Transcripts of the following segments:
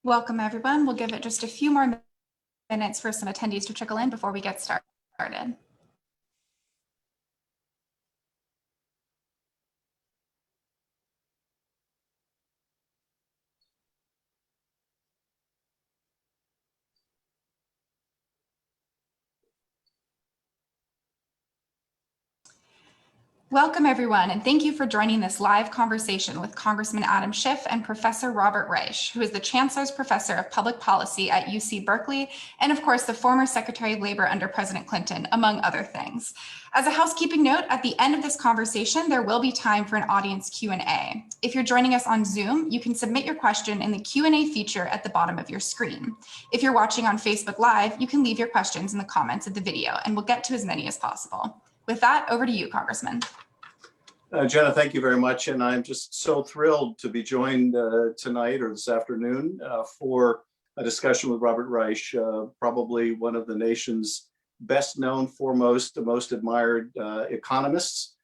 Welcome, everyone. We'll give it just a few more minutes for some attendees to trickle in before we get started. Welcome, everyone, and thank you for joining this live conversation with Congressman Adam Schiff and Professor Robert Reich, who is the Chancellor's Professor of Public Policy at UC Berkeley, and of course, the former Secretary of Labor under President Clinton, among other things. As a housekeeping note, at the end of this conversation, there will be time for an audience Q&A. If you're joining us on Zoom, you can submit your question in the Q&A feature at the bottom of your screen. If you're watching on Facebook Live, you can leave your questions in the comments of the video, and we'll get to as many as possible. With that, over to you, Congressman. Jenna, thank you very much. And I'm just so thrilled to be joined tonight or this afternoon for a discussion with Robert Reich, probably one of the nation's best known, foremost, most admired economists,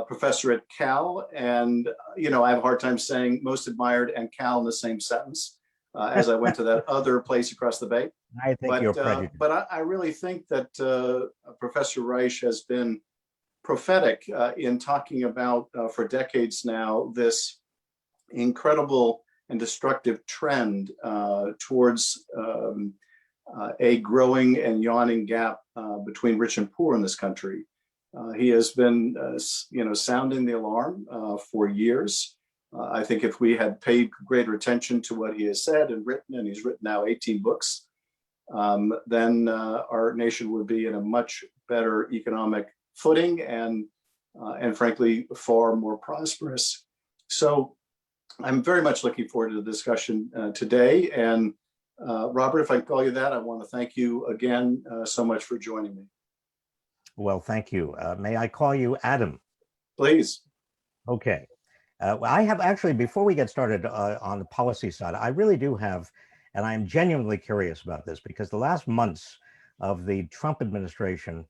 professor at Cal. And, you know, I have a hard time saying most admired and Cal in the same sentence as I went to that other place across the bay. I think you're prejudiced. But I really think that Professor Reich has been prophetic in talking about for decades now this incredible and destructive trend towards a growing and yawning gap between rich and poor in this country. He has been, sounding the alarm for years. I think if we had paid greater attention to what he has said and written, and he's written now 18 books, then our nation would be in a much better economic footing and frankly, far more prosperous. So I'm very much looking forward to the discussion today. And Robert, if I can call you that, I want to thank you again so much for joining me. Well, thank you. May I call you Adam? Please. Okay. I have actually, before we get started on the policy side, I really do have, and I'm genuinely curious about this because the last months of the Trump administration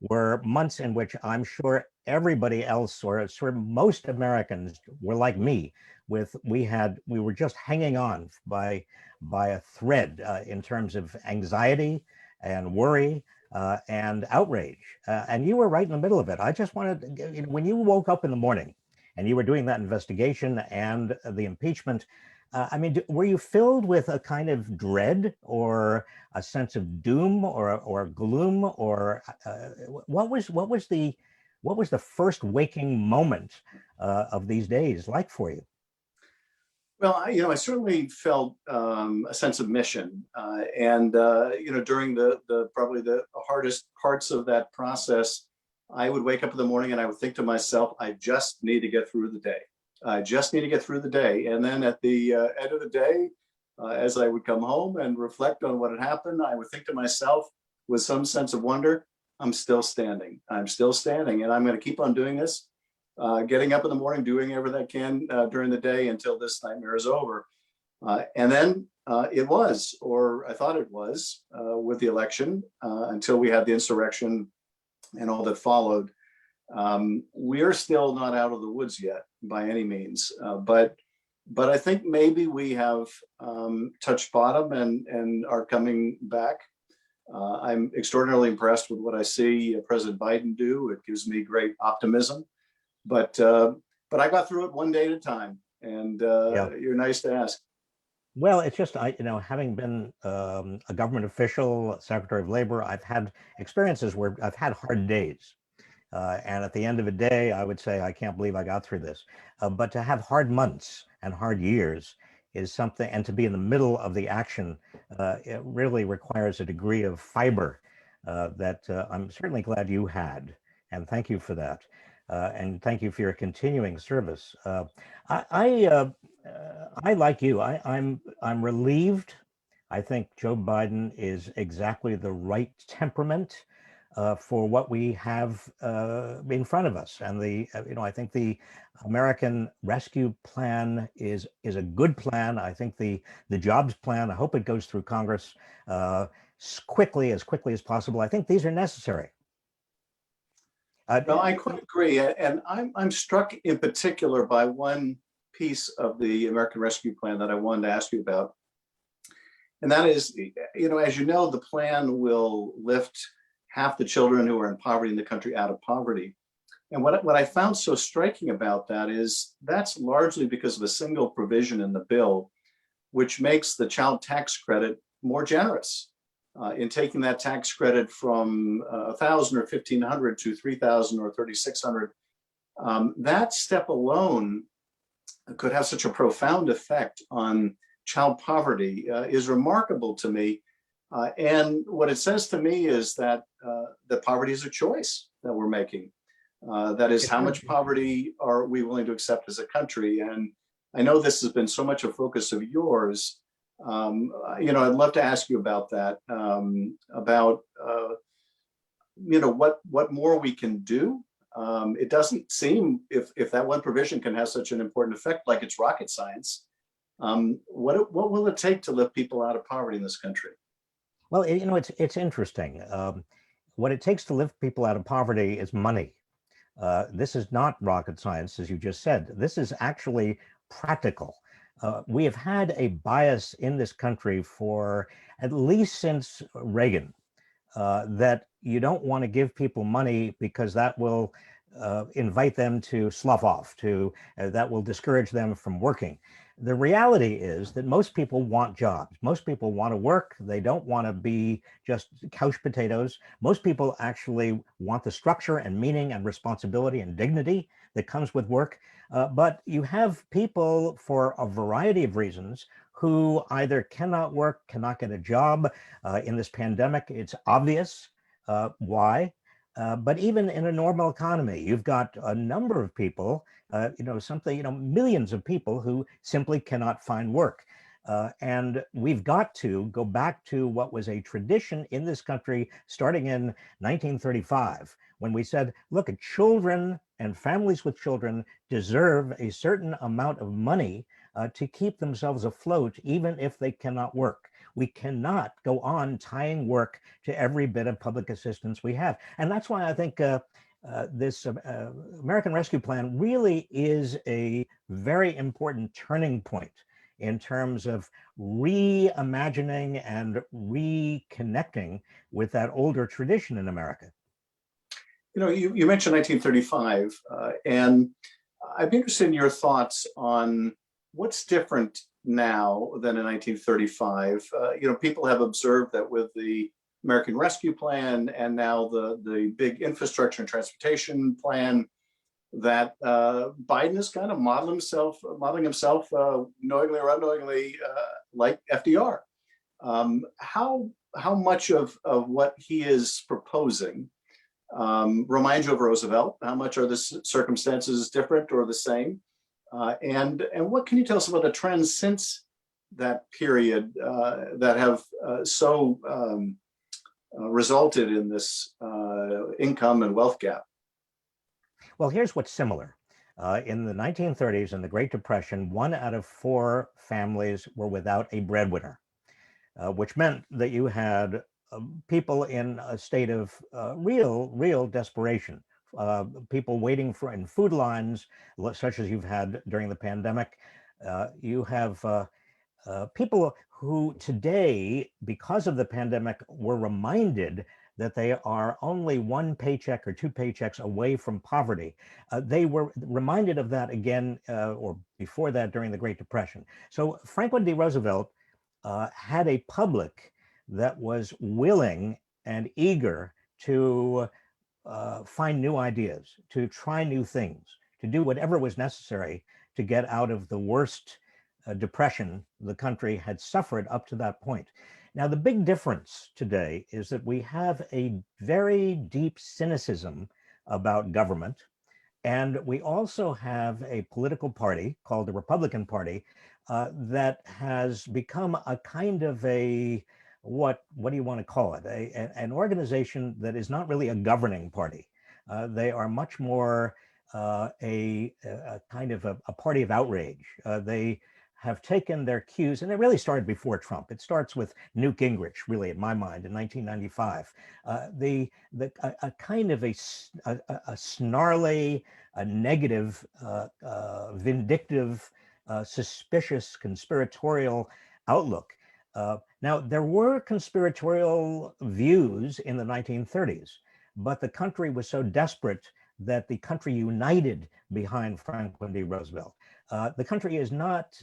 were months in which I'm sure everybody else, or sort of most Americans, were like me. We were just hanging on by a thread in terms of anxiety and worry and outrage. And you were right in the middle of it. I just wanted, when you woke up in the morning and you were doing that investigation and the impeachment, I mean, were you filled with a kind of dread or a sense of doom or gloom, or what was the first waking moment of these days like for you? Well, I certainly felt a sense of mission, and during probably the hardest parts of that process, I would wake up in the morning and I would think to myself, I just need to get through the day. I just need to get through the day. And then at the end of the day, as I would come home and reflect on what had happened, I would think to myself with some sense of wonder, I'm still standing. I'm still standing, and I'm going to keep on doing this, getting up in the morning, doing everything I can during the day until this nightmare is over. And then it was, or I thought it was, with the election until we had the insurrection and all that followed. We are still not out of the woods yet by any means, but I think maybe we have touched bottom and are coming back. I'm extraordinarily impressed with what I see President Biden do. It gives me great optimism, but I got through it one day at a time, and You're nice to ask. Well, it's just, having been a government official, Secretary of Labor, I've had experiences where I've had hard days. And at the end of the day, I would say, I can't believe I got through this. But to have hard months and hard years is something, and to be in the middle of the action, it really requires a degree of fiber that I'm certainly glad you had. And thank you for that. And thank you for your continuing service. I like you, I'm relieved. I think Joe Biden is exactly the right temperament for what we have in front of us. And I think the American Rescue Plan is a good plan. I think the jobs plan, I hope it goes through Congress as quickly as possible. I think these are necessary. Well, I quite agree. And I'm struck in particular by one piece of the American Rescue Plan that I wanted to ask you about. And that is, as you know, the plan will lift half the children who are in poverty in the country out of poverty. And what I found so striking about that is that's largely because of a single provision in the bill, which makes the child tax credit more generous in taking that tax credit from 1,000 or 1,500 to 3,000 or 3,600. That step alone could have such a profound effect on child poverty is remarkable to me. And what it says to me is that that poverty is a choice that we're making. That is, how much poverty are we willing to accept as a country? And I know this has been so much a focus of yours. I'd love to ask you about that, about what more we can do. It doesn't seem, if that one provision can have such an important effect, like it's rocket science. What will it take to lift people out of poverty in this country? Well, it's interesting. What it takes to lift people out of poverty is money. This is not rocket science, as you just said. This is actually practical. We have had a bias in this country for at least since Reagan, that you don't want to give people money because that will invite them to slough off, that will discourage them from working. The reality is that most people want jobs. Most people want to work. They don't want to be just couch potatoes. Most people actually want the structure and meaning and responsibility and dignity that comes with work. But you have people, for a variety of reasons, who either cannot work, cannot get a job. In this pandemic, it's obvious why. But even in a normal economy, you've got a number of people, millions of people who simply cannot find work. And we've got to go back to what was a tradition in this country starting in 1935, when we said, look, children and families with children deserve a certain amount of money to keep themselves afloat, even if they cannot work. We cannot go on tying work to every bit of public assistance we have. And that's why I think this American Rescue Plan really is a very important turning point in terms of reimagining and reconnecting with that older tradition in America. You mentioned 1935, and I'd be interested in your thoughts on what's different now than in 1935. People have observed that with the American Rescue Plan and now the big infrastructure and transportation plan, that Biden is kind of modeling himself knowingly or unknowingly like FDR. How much of what he is proposing reminds you of Roosevelt? How much are the circumstances different or the same? And what can you tell us about the trends since that period that have resulted in this income and wealth gap? Well, here's what's similar. In the 1930s and the Great Depression, 1 out of 4 families were without a breadwinner, which meant that you had people in a state of real desperation. People waiting in food lines, such as you've had during the pandemic. You have people who today, because of the pandemic, were reminded that they are only 1 paycheck or 2 paychecks away from poverty. They were reminded of that again, or before that, during the Great Depression. So Franklin D. Roosevelt had a public that was willing and eager to find new ideas, to try new things, to do whatever was necessary to get out of the worst depression the country had suffered up to that point. Now, the big difference today is that we have a very deep cynicism about government, and we also have a political party called the Republican Party that has become a kind of what do you want to call it? An organization that is not really a governing party. They are much more a kind of a party of outrage. They have taken their cues, and it really started before Trump. It starts with Newt Gingrich, really, in my mind, in 1995. A kind of a snarly, a negative, vindictive, suspicious, conspiratorial outlook. Now, there were conspiratorial views in the 1930s, but the country was so desperate that the country united behind Franklin D. Roosevelt. The country is not,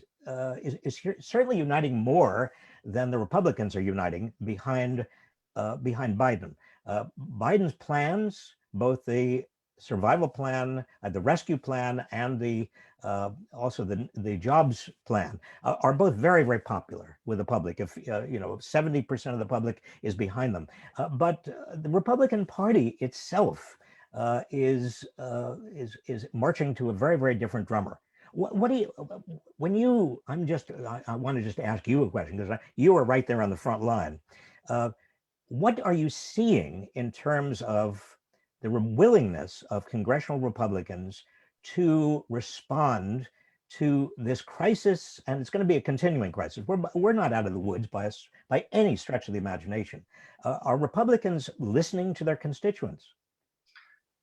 is certainly uniting more than the Republicans are uniting behind Biden. Biden's plans, both the survival plan, the rescue plan, and the also the jobs plan are both very, very popular with the public. If 70% of the public is behind them, but the Republican Party itself is marching to a very, very different drummer. What do you, when you, I want to just ask you a question because you are right there on the front line. What are you seeing in terms of the willingness of congressional Republicans to respond to this crisis? And it's going to be a continuing crisis. We're not out of the woods by any stretch of the imagination. Are Republicans listening to their constituents?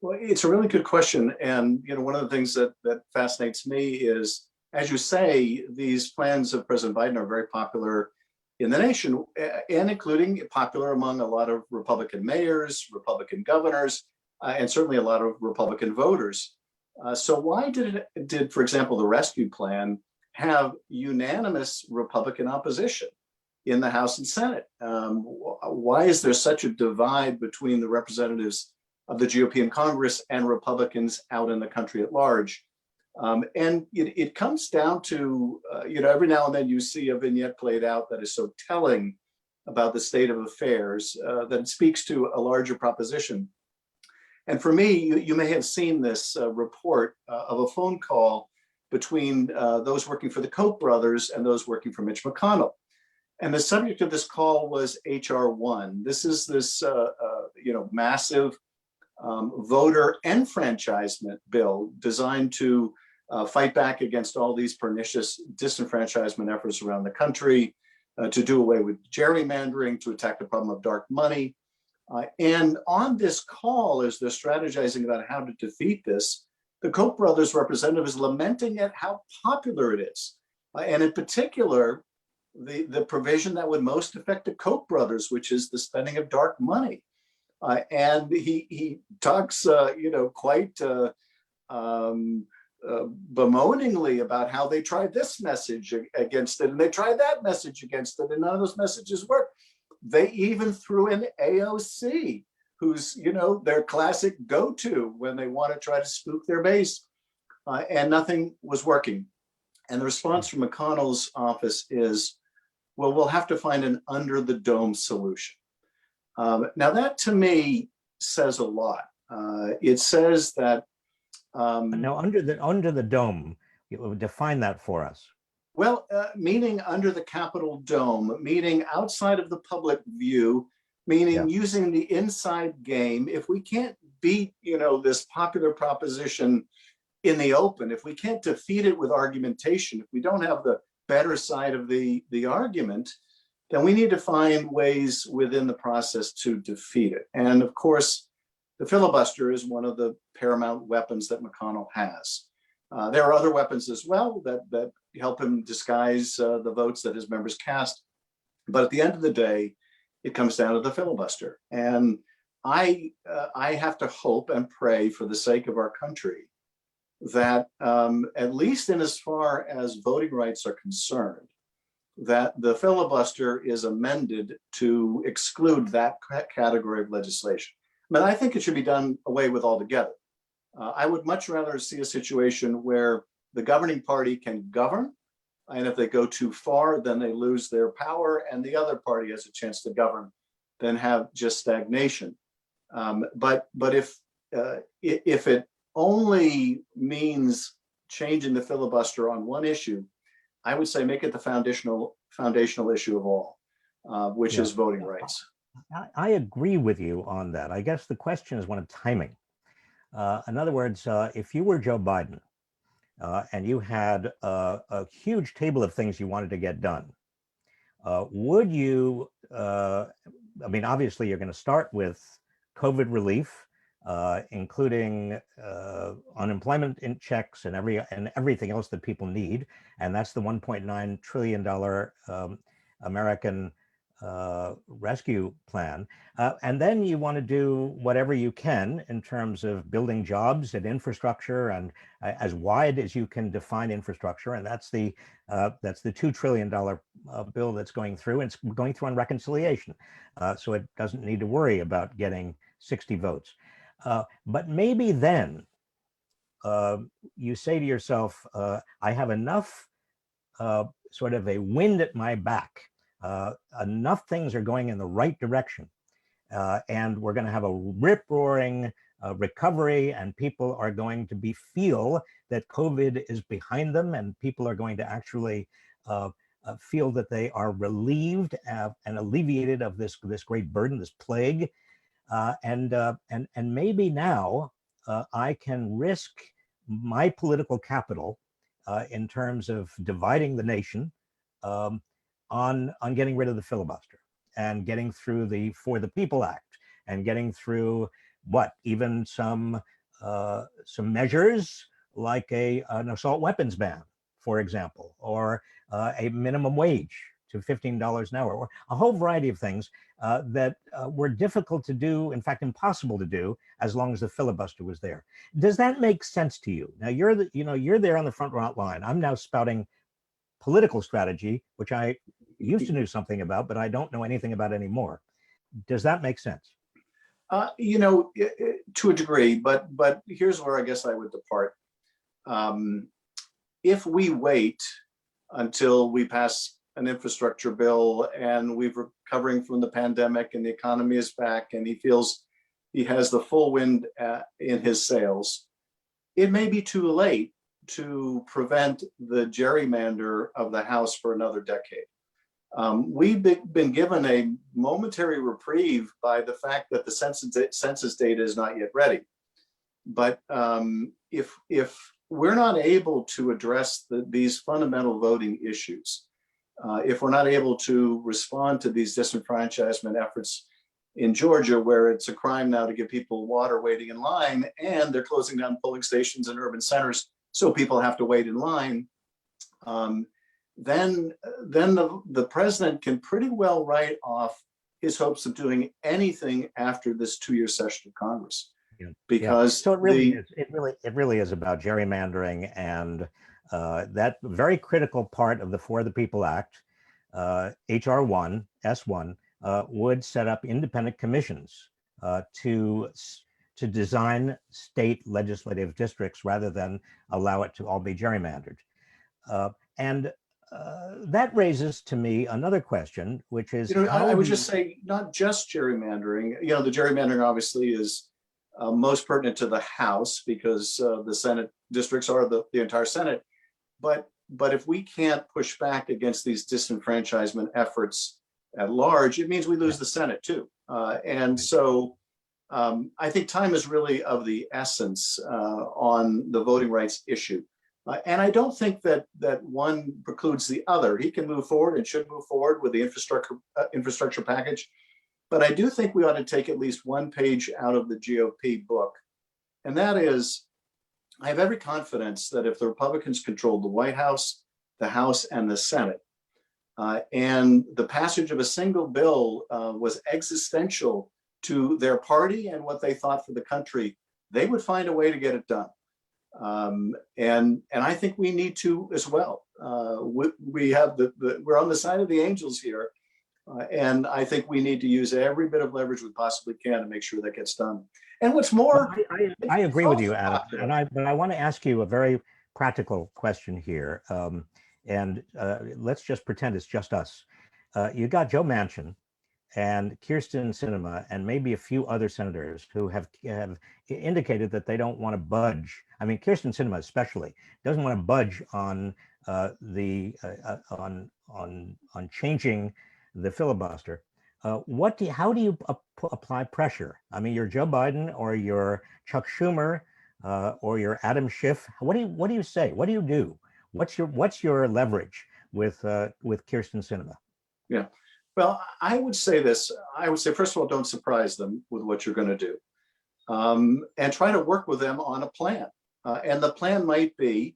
Well, it's a really good question. And, one of the things that fascinates me is, as you say, these plans of President Biden are very popular in the nation, and including popular among a lot of Republican mayors, Republican governors, and certainly a lot of Republican voters. So why did, for example, the rescue plan have unanimous Republican opposition in the House and Senate? Why is there such a divide between the representatives of the GOP in Congress and Republicans out in the country at large? And it comes down to, every now and then you see a vignette played out that is so telling about the state of affairs that it speaks to a larger proposition. And for me, you may have seen this report of a phone call between those working for the Koch brothers and those working for Mitch McConnell. And the subject of this call was HR 1. This is this massive voter enfranchisement bill designed to fight back against all these pernicious disenfranchisement efforts around the country, to do away with gerrymandering, to attack the problem of dark money. And on this call, as they're strategizing about how to defeat this, the Koch brothers representative is lamenting at how popular it is. And in particular, the provision that would most affect the Koch brothers, which is the spending of dark money. And he talks, quite bemoaningly about how they tried this message against it, and they tried that message against it, and none of those messages worked. They even threw in AOC, who's, their classic go-to when they want to try to spook their base, and nothing was working. And the response from McConnell's office is, well, we'll have to find an under-the-dome solution. Now that to me says a lot. It says that now under the dome, define that for us. Well, meaning under the Capitol dome, meaning outside of the public view, meaning using the inside game. If we can't beat, this popular proposition in the open, if we can't defeat it with argumentation, if we don't have the better side of the argument, then we need to find ways within the process to defeat it. And of course, the filibuster is one of the paramount weapons that McConnell has. There are other weapons as well that help him disguise the votes that his members cast. But at the end of the day, it comes down to the filibuster. And I have to hope and pray for the sake of our country that at least in as far as voting rights are concerned, that the filibuster is amended to exclude that category of legislation. But I think it should be done away with altogether. I would much rather see a situation where the governing party can govern, and if they go too far, then they lose their power, and the other party has a chance to govern, than have just stagnation. But if it only means changing the filibuster on one issue, I would say make it the foundational issue of all, which is voting rights. I agree with you on that. I guess the question is one of timing. In other words, if you were Joe Biden and you had a huge table of things you wanted to get done, would you, obviously you're going to start with COVID relief, including unemployment in checks and everything else that people need. And that's the $1.9 trillion American Rescue Plan. And then you want to do whatever you can in terms of building jobs and infrastructure, and as wide as you can define infrastructure. And that's the $2 trillion bill that's going through, and it's going through on reconciliation. So it doesn't need to worry about getting 60 votes. But maybe then you say to yourself, I have enough sort of a wind at my back. Enough things are going in the right direction, and we're going to have a rip-roaring recovery, and people are going to feel that COVID is behind them, and people are going to actually feel that they are relieved and alleviated of this great burden, this plague, and maybe now I can risk my political capital in terms of dividing the nation. On getting rid of the filibuster and getting through the For the People Act and getting through even some measures like an assault weapons ban, for example, or a minimum wage to $15 an hour, or a whole variety of things that were difficult to do, in fact, impossible to do, as long as the filibuster was there. Does that make sense to you? Now you're there on the front line. I'm now spouting political strategy, which I used to know something about, but I don't know anything about anymore. Does that make sense? To a degree, but here's where I guess I would depart. If we wait until we pass an infrastructure bill and we're recovering from the pandemic and the economy is back and he feels he has the full wind in his sails, it may be too late to prevent the gerrymander of the House for another decade. We've been given a momentary reprieve by the fact that the census data is not yet ready. But if we're not able to address these fundamental voting issues, if we're not able to respond to these disenfranchisement efforts in Georgia, where it's a crime now to give people water waiting in line, and they're closing down polling stations in urban centers so people have to wait in line, then the president can pretty well write off his hopes of doing anything after this 2-year session of Congress. Yeah. Because so it really is about gerrymandering, and that very critical part of the For the People Act, HR 1, S1, would set up independent commissions to design state legislative districts rather than allow it to all be gerrymandered. And that raises to me another question, which is, I would just say not just gerrymandering. The gerrymandering obviously is most pertinent to the House because the Senate districts are the entire Senate. But if we can't push back against these disenfranchisement efforts at large, it means we lose the Senate too. And so I think time is really of the essence on the voting rights issue. And I don't think that one precludes the other. He can move forward and should move forward with the infrastructure package. But I do think we ought to take at least one page out of the GOP book. And that is, I have every confidence that if the Republicans controlled the White House, the House, and the Senate, and the passage of a single bill was existential to their party and what they thought for the country, they would find a way to get it done. And I think we need to as well. We have we're on the side of the angels here, and I think we need to use every bit of leverage we possibly can to make sure that gets done. And what's more, I agree with you, Adam. But I want to ask you a very practical question here. Let's just pretend it's just us. You got Joe Manchin and Kyrsten Sinema and maybe a few other senators who have indicated that they don't want to budge. I mean, Kyrsten Sinema especially doesn't want to budge on on changing the filibuster. How do you apply pressure? I mean, you're Joe Biden or you're Chuck Schumer or you're Adam Schiff. What do you say? What do you do? What's your leverage with Kyrsten Sinema? Yeah. Well, I would say this. I would say, first of all, don't surprise them with what you're going to do, and try to work with them on a plan. And the plan might be,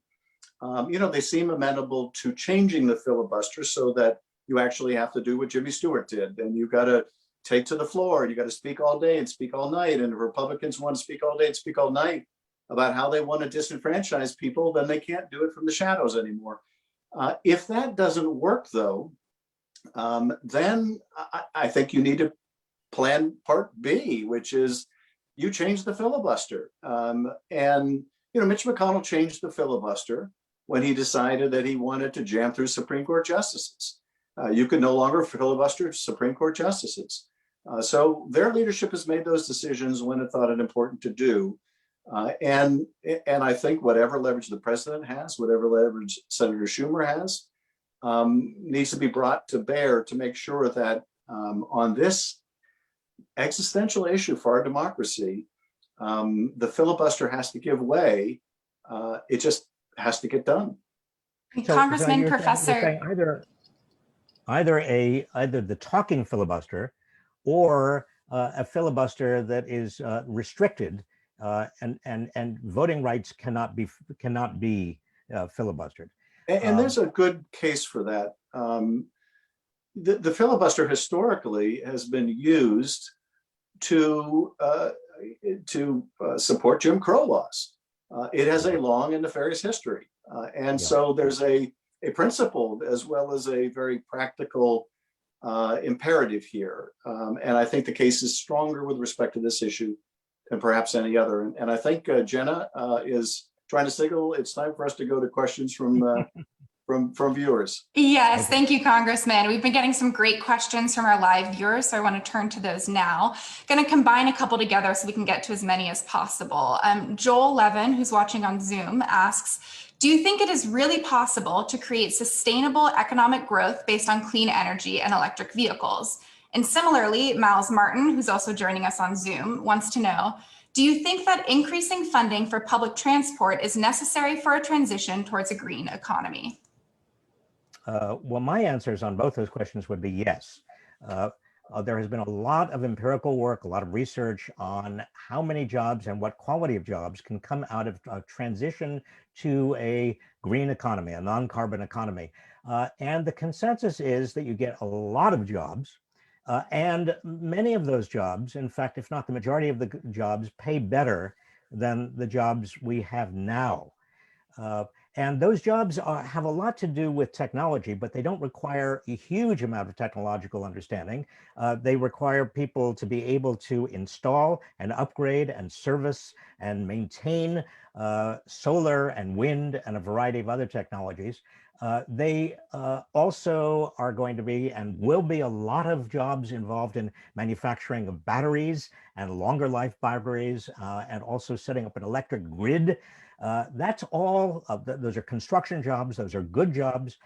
they seem amenable to changing the filibuster so that you actually have to do what Jimmy Stewart did. And you got to take to the floor, and you got to speak all day and speak all night. And if Republicans want to speak all day and speak all night about how they want to disenfranchise people, then they can't do it from the shadows anymore. If that doesn't work, though, then I think you need to plan part B, which is you change the filibuster. And Mitch McConnell changed the filibuster when he decided that he wanted to jam through Supreme Court justices. You could no longer filibuster Supreme Court justices. So their leadership has made those decisions when it thought it important to do. And I think whatever leverage the president has, whatever leverage Senator Schumer has, needs to be brought to bear to make sure that on this existential issue for our democracy, the filibuster has to give way. It just has to get done. Congressman, you're Professor. saying either the talking filibuster or a filibuster that is restricted, and voting rights cannot be filibustered. And there's a good case for that. The filibuster historically has been used to support Jim Crow laws. It has a long and nefarious history. So there's a principle as well as a very practical imperative here. And I think the case is stronger with respect to this issue than perhaps any other. And I think Jenna is trying to signal it's time for us to go to questions from viewers. Yes, thank you, Congressman. We've been getting some great questions from our live viewers, so I want to turn to those now. Going to combine a couple together so we can get to as many as possible. Joel Levin, who's watching on Zoom, asks, do you think it is really possible to create sustainable economic growth based on clean energy and electric vehicles? And similarly, Miles Martin, who's also joining us on Zoom, wants to know, do you think that increasing funding for public transport is necessary for a transition towards a green economy? Well, my answers on both those questions would be yes. There has been a lot of empirical work, a lot of research on how many jobs and what quality of jobs can come out of a transition to a green economy, a non-carbon economy. And the consensus is that you get a lot of jobs, and many of those jobs, in fact, if not the majority of the jobs, pay better than the jobs we have now. And those jobs have a lot to do with technology, but they don't require a huge amount of technological understanding. They require people to be able to install and upgrade and service and maintain solar and wind and a variety of other technologies. They also are going to be and will be a lot of jobs involved in manufacturing of batteries and longer life batteries, and also setting up an electric grid. That's all, those are construction jobs, those are good jobs.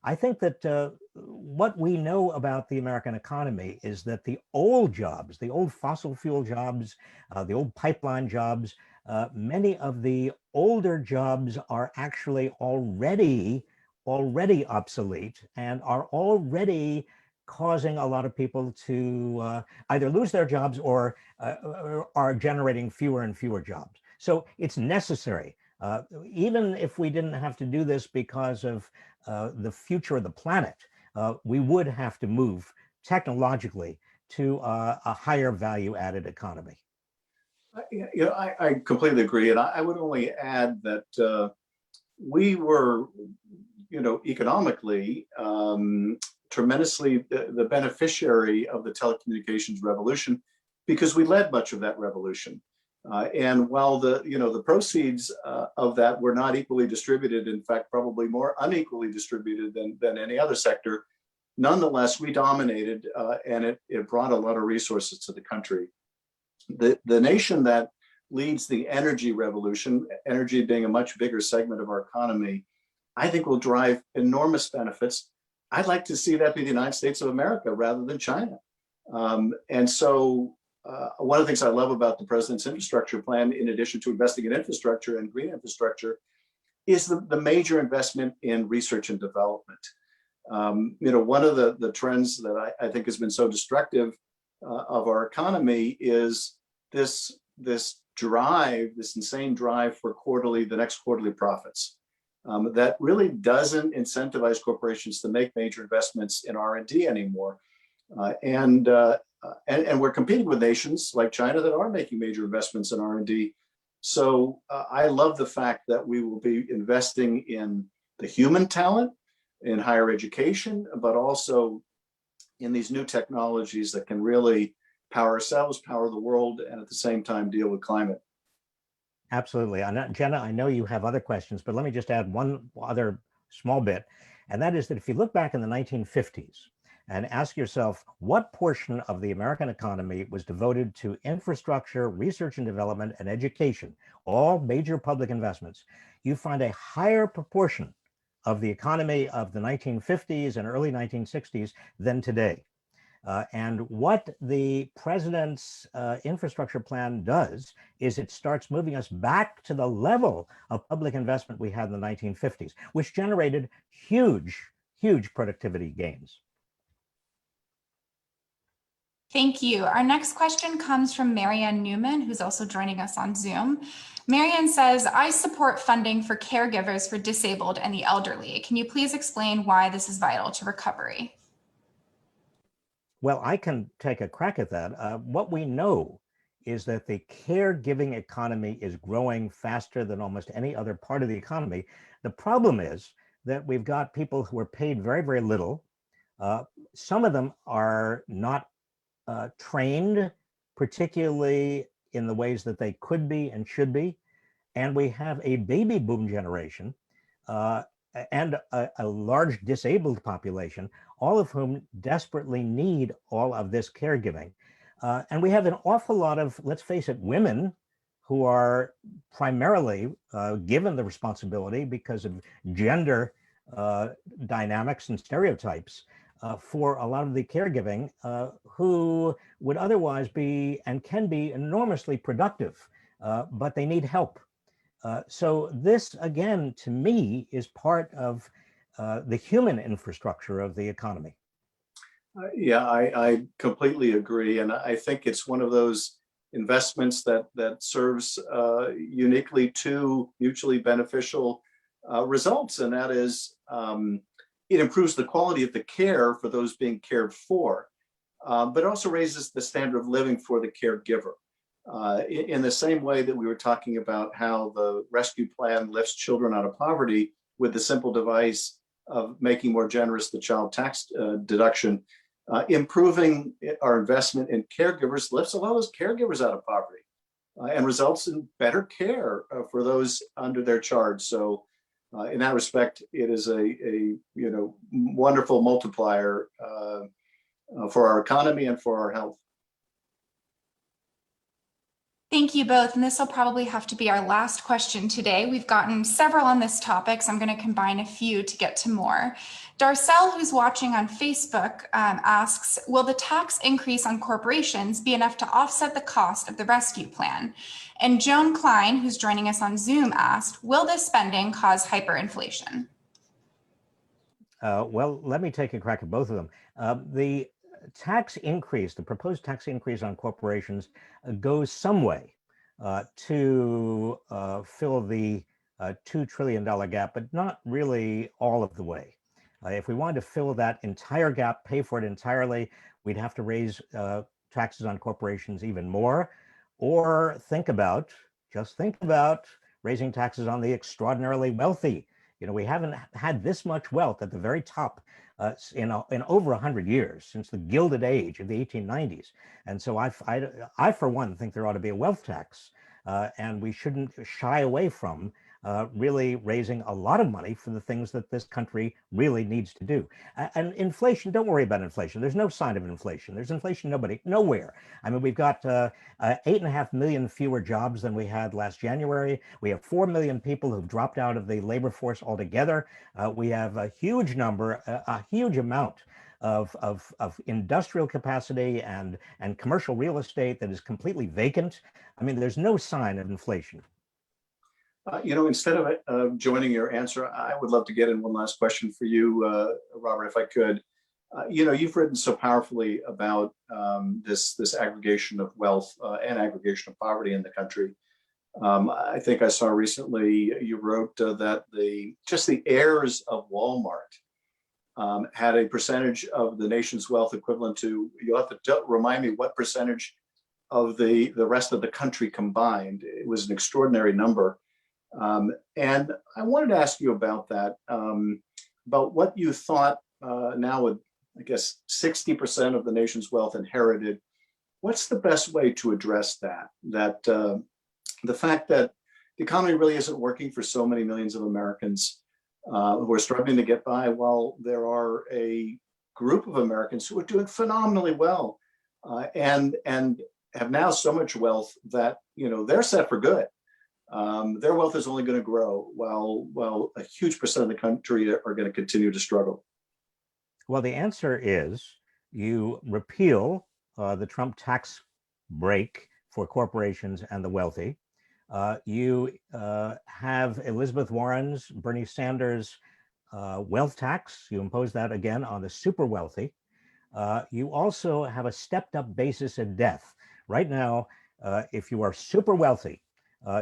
I think that what we know about the American economy is that the old jobs, the old fossil fuel jobs, the old pipeline jobs, many of the older jobs are actually already obsolete and are already causing a lot of people to either lose their jobs or are generating fewer and fewer jobs. So it's necessary. Even if we didn't have to do this because of the future of the planet, we would have to move technologically to a higher value added economy. I completely agree. And I would only add that we were, economically tremendously the beneficiary of the telecommunications revolution because we led much of that revolution. And while the proceeds of that were not equally distributed, in fact, probably more unequally distributed than any other sector, nonetheless, we dominated and it brought a lot of resources to the country. The nation that leads the energy revolution, energy being a much bigger segment of our economy, I think will drive enormous benefits. I'd like to see that be the United States of America rather than China. And so one of the things I love about the president's infrastructure plan, in addition to investing in infrastructure and green infrastructure, is the major investment in research and development. One of the trends that I think has been so destructive of our economy is this drive, this insane drive for the next quarterly profits. that really doesn't incentivize corporations to make major investments in R&D anymore. And we're competing with nations like China that are making major investments in R&D. So I love the fact that we will be investing in the human talent, in higher education, but also in these new technologies that can really power ourselves, power the world, and at the same time deal with climate. Absolutely. Jenna, I know you have other questions, but let me just add one other small bit. And that is that if you look back in the 1950s and ask yourself what portion of the American economy was devoted to infrastructure, research and development, and education, all major public investments, you find a higher proportion of the economy of the 1950s and early 1960s than today. And what the president's infrastructure plan does is it starts moving us back to the level of public investment we had in the 1950s, which generated huge, huge productivity gains. Thank you. Our next question comes from Marianne Newman, who's also joining us on Zoom. Marianne says, I support funding for caregivers for disabled and the elderly. Can you please explain why this is vital to recovery? Well, I can take a crack at that. What we know is that the caregiving economy is growing faster than almost any other part of the economy. The problem is that we've got people who are paid very, very little. Some of them are not trained, particularly in the ways that they could be and should be. And we have a baby boom generation and a large disabled population, all of whom desperately need all of this caregiving. And we have an awful lot of, let's face it, women who are primarily given the responsibility because of gender dynamics and stereotypes for a lot of the caregiving who would otherwise be and can be enormously productive, but they need help. So this, again, to me, is part of the human infrastructure of the economy. Yeah, I completely agree. And I think it's one of those investments that serves uniquely two mutually beneficial results. And that is, it improves the quality of the care for those being cared for, but also raises the standard of living for the caregiver. In the same way that we were talking about how the rescue plan lifts children out of poverty with the simple device of making more generous the child tax deduction, improving our investment in caregivers lifts a lot of those caregivers out of poverty and results in better care for those under their charge. So in that respect, it is a wonderful multiplier for our economy and for our health. Thank you both. And this will probably have to be our last question today. We've gotten several on this topic, so I'm going to combine a few to get to more. Darcel, who's watching on Facebook, asks, will the tax increase on corporations be enough to offset the cost of the rescue plan? And Joan Klein, who's joining us on Zoom, asked, will this spending cause hyperinflation? Well, let me take a crack at both of them. The tax increase, the proposed tax increase on corporations goes some way to fill the $2 trillion gap, but not really all of the way. If we wanted to fill that entire gap, pay for it entirely, we'd have to raise taxes on corporations even more, or just think about raising taxes on the extraordinarily wealthy. You know, we haven't had this much wealth at the very top in over 100 years, since the Gilded Age of the 1890s. And so I for one, think there ought to be a wealth tax, and we shouldn't shy away from really raising a lot of money for the things that this country really needs to do. And inflation, don't worry about inflation. There's no sign of inflation. There's inflation nowhere. I mean, we've got 8.5 million fewer jobs than we had last January. We have 4 million people who've dropped out of the labor force altogether. We have a huge amount of industrial capacity and commercial real estate that is completely vacant. I mean, there's no sign of inflation. Instead of joining your answer, I would love to get in one last question for you, Robert, if I could. You've written so powerfully about this aggregation of wealth and aggregation of poverty in the country. I think I saw recently you wrote that just the heirs of Walmart had a percentage of the nation's wealth equivalent to, you'll have to remind me what percentage of the rest of the country combined. It was an extraordinary number. And I wanted to ask you about that, about what you thought now with, I guess, 60% of the nation's wealth inherited. What's the best way to address that? The fact that the economy really isn't working for so many millions of Americans who are struggling to get by, while there are a group of Americans who are doing phenomenally well and have now so much wealth that, you know, they're set for good. Their wealth is only going to grow while a huge percent of the country are going to continue to struggle. Well, the answer is you repeal the Trump tax break for corporations and the wealthy. You have Elizabeth Warren's, Bernie Sanders' wealth tax. You impose that again on the super wealthy. You also have a stepped up basis of death. Right now, if you are super wealthy,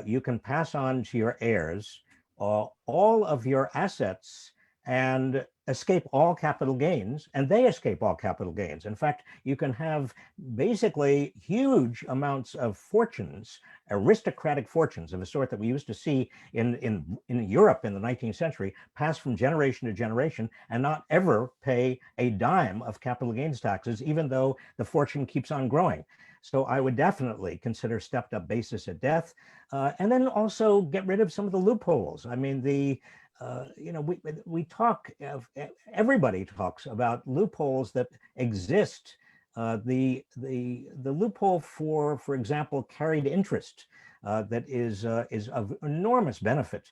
you can pass on to your heirs all of your assets and escape all capital gains, and they escape all capital gains. In fact, you can have basically huge amounts of fortunes, aristocratic fortunes of a sort that we used to see in Europe in the 19th century, pass from generation to generation and not ever pay a dime of capital gains taxes, even though the fortune keeps on growing. So I would definitely consider stepped up basis at death, and then also get rid of some of the loopholes. I mean, you know, we talk, everybody talks about loopholes that exist. The loophole for example, carried interest that is of enormous benefit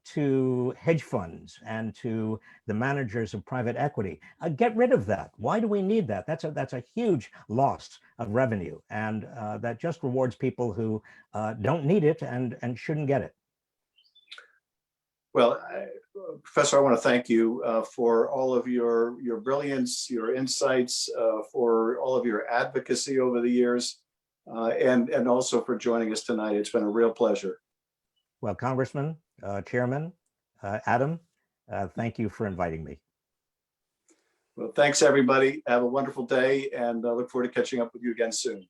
to hedge funds and to the managers of private equity. Get rid of that. Why do we need that? That's a huge loss of revenue, and that just rewards people who don't need it and shouldn't get it. Well, Professor, I want to thank you for all of your brilliance, your insights, for all of your advocacy over the years, and also for joining us tonight. It's been a real pleasure. Well, Congressman, Chairman, Adam, thank you for inviting me. Well, thanks, everybody. Have a wonderful day, and I look forward to catching up with you again soon.